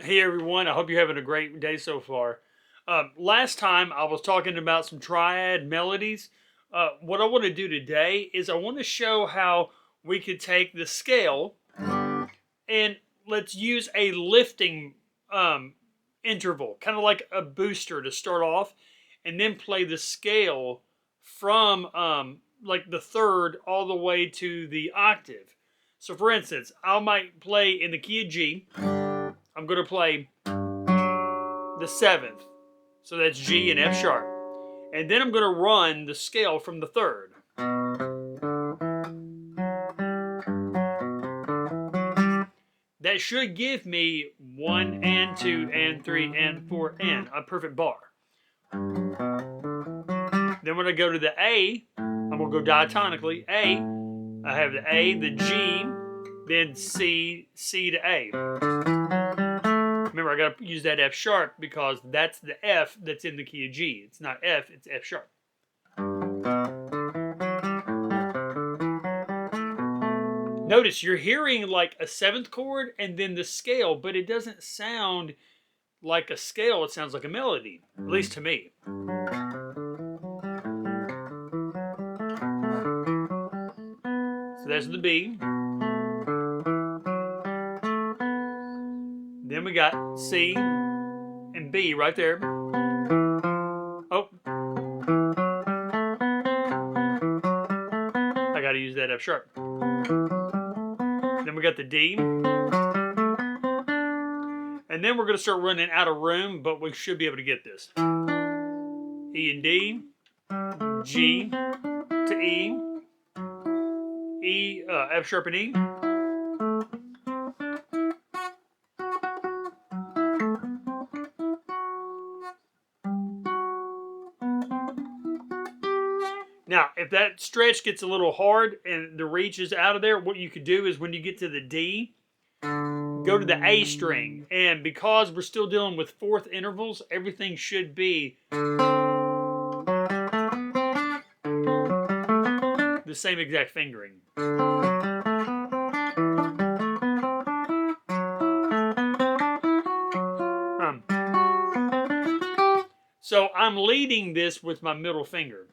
Hey everyone, I hope you're having a great day so far. Last time I was talking about some triad melodies. What I want to do today is I want to show how we could take the scale and let's use a lifting um, interval, kind of like a booster to start off, and then play the scale from like the third all the way to the octave. So for instance, I might play in the key of G. I'm going to play the seventh. So that's G and F sharp. And then I'm going to run the scale from the third. That should give me 1 and 2 and 3 and 4 and a perfect bar. Then when I go to the A, I'm going to go diatonically. A, I have the A, the G, then C, C to A. Remember, I got to use that F sharp because that's the F that's in the key of G. It's not F, it's F sharp. Notice you're hearing like a seventh chord and then the scale, but it doesn't sound like a scale. It sounds like a melody, at least to me. So that's the B. Then we got C and B right there. Oh. I got to use that F sharp. Then we got the D. And then we're going to start running out of room, but we should be able to get this. E and D, G to E, E, F sharp and E. Now, if that stretch gets a little hard and the reach is out of there, what you could do is when you get to the D, go to the A string. And because we're still dealing with fourth intervals, everything should be the same exact fingering. So I'm leading this with my middle finger.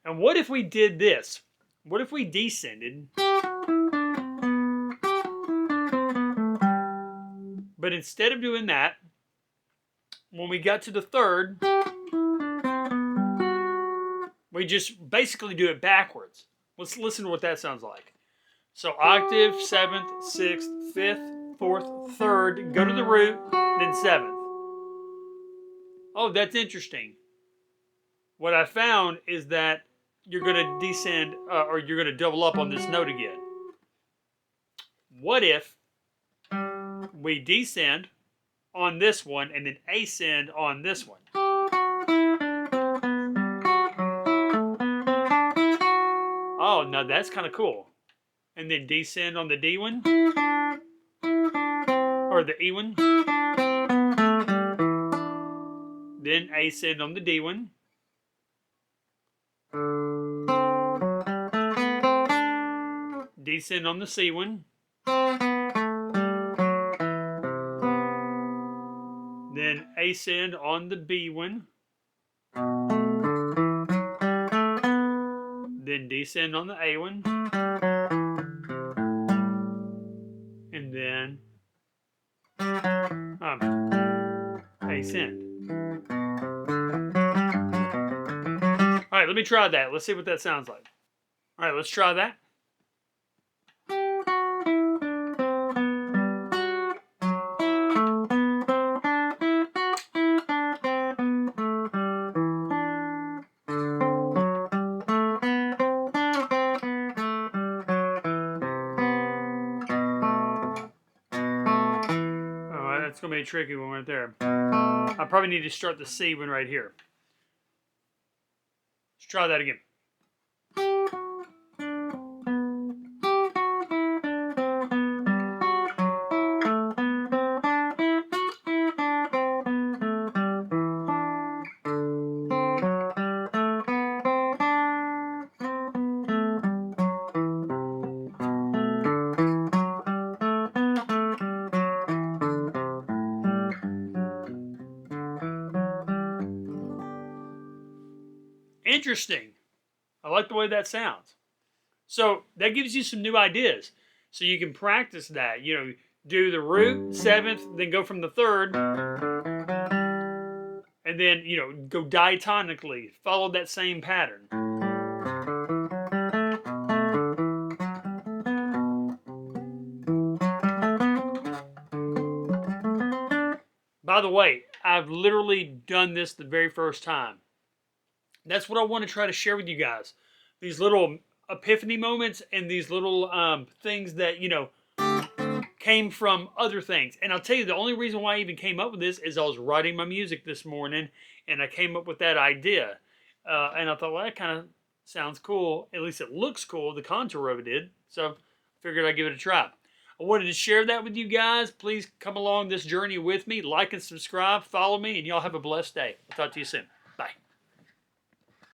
And what if we did this? What if we descended, but instead of doing that, when we got to the third, we just basically do it backwards. Let's listen to what that sounds like. So octave, seventh, sixth, fifth, fourth, third, go to the root, then seventh. Oh, that's interesting. What I found is that you're going to descend, or you're going to double up on this note again. What if we descend on this one and then ascend on this one? Oh, now that's kind of cool. And then descend on the D one, or the E one. Then ascend on the D one. Descend on the C one. Then ascend on the B one. Then descend on the A one. And then ascend. All right, let me try that. Let's see what that sounds like. All right, let's try that. That's going to be a tricky one right there. I probably need to start the C one right here. Let's try that again. Interesting. I like the way that sounds. So that gives you some new ideas. So you can practice that. You know, do the root, seventh, then go from the third, and then, you know, go diatonically. Follow that same pattern. By the way, I've literally done this the very first time. That's what I want to try to share with you guys. These little epiphany moments and these little things that, you know, came from other things. And I'll tell you, the only reason why I even came up with this is I was writing my music this morning and I came up with that idea. And I thought, well, that kind of sounds cool. At least it looks cool. The contour of it did. So I figured I'd give it a try. I wanted to share that with you guys. Please come along this journey with me. Like and subscribe. Follow me. And y'all have a blessed day. I'll talk to you soon. Bye.